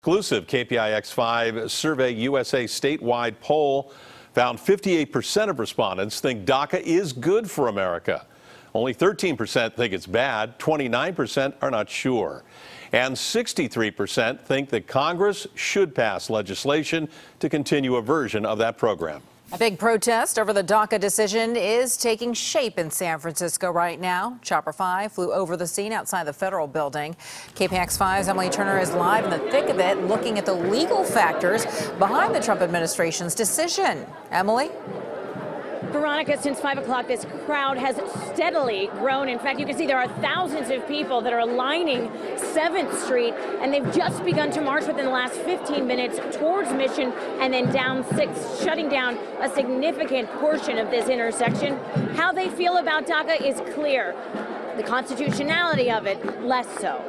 Exclusive KPIX 5 Survey USA statewide poll found 58% of respondents think DACA is good for America. Only 13% think it's bad, 29% are not sure. And 63% think that Congress should pass legislation to continue a version of that program. A big protest over the DACA decision is taking shape in San Francisco right now. Chopper 5 flew over the scene outside the federal building. KPIX 5's Emily Turner is live in the thick of it, looking at the legal factors behind the Trump administration's decision. Emily? Veronica, since 5 o'clock, this crowd has steadily grown. In fact, you can see there are thousands of people that are lining 7th Street, and they've just begun to march within the last 15 minutes towards Mission and then down 6th, shutting down a significant portion of this intersection. How they feel about DACA is clear. The constitutionality of it, less so.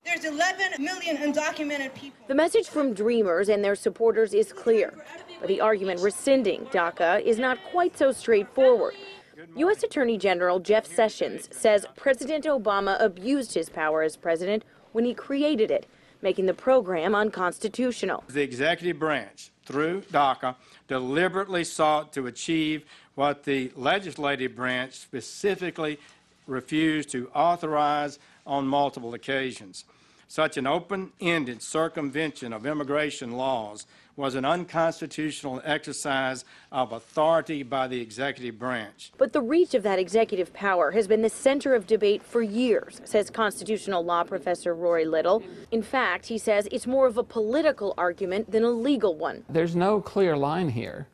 There's 11 million undocumented people. The message from Dreamers and their supporters is clear, but the argument rescinding DACA is not quite so straightforward. U.S. Attorney General Jeff Sessions says President Obama abused his power as president when he created it, making the program unconstitutional. The executive branch, through DACA, deliberately sought to achieve what the legislative branch specifically refused to authorize on multiple occasions. Such an open-ended circumvention of immigration laws was an unconstitutional exercise of authority by the executive branch. But the reach of that executive power has been the center of debate for years, says constitutional law professor Rory Little. In fact, he says it's more of a political argument than a legal one. There's no clear line here.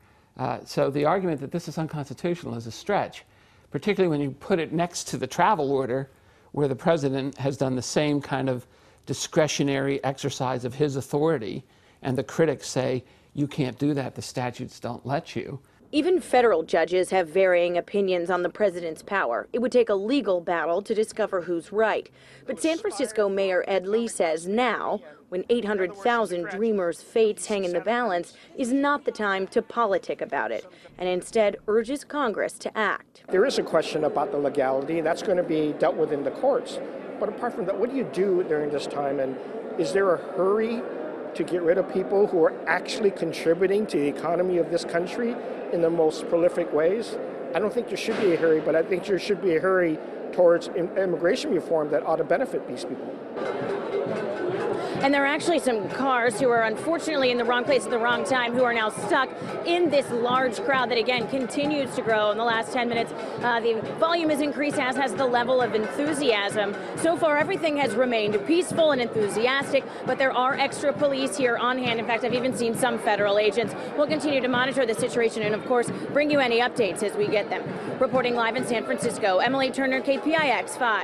So the argument that this is unconstitutional is a stretch, particularly when you put it next to the travel order, where the president has done the same kind of discretionary exercise of his authority, and the critics say, you can't do that, the statutes don't let you. Even federal judges have varying opinions on the president's power. It would take a legal battle to discover who's right. But San Francisco Mayor Ed Lee says now, when 800,000 Dreamers' fates hang in the balance, is not the time to politic about it, and instead urges Congress to act. There is a question about the legality, and that's going to be dealt with in the courts. But apart from that, what do you do during this time? And is there a hurry to get rid of people who are actually contributing to the economy of this country in the most prolific ways? I don't think there should be a hurry, but I think there should be a hurry towards immigration reform that ought to benefit these people. And there are actually some cars who are unfortunately in the wrong place at the wrong time who are now stuck in this large crowd that, again, continues to grow in the last 10 minutes. The volume has increased, as has the level of enthusiasm. So far, everything has remained peaceful and enthusiastic, but there are extra police here on hand. In fact, I've even seen some federal agents. We'll continue to monitor the situation and, of course, bring you any updates as we get them. Reporting live in San Francisco, Emily Turner, KPIX 5.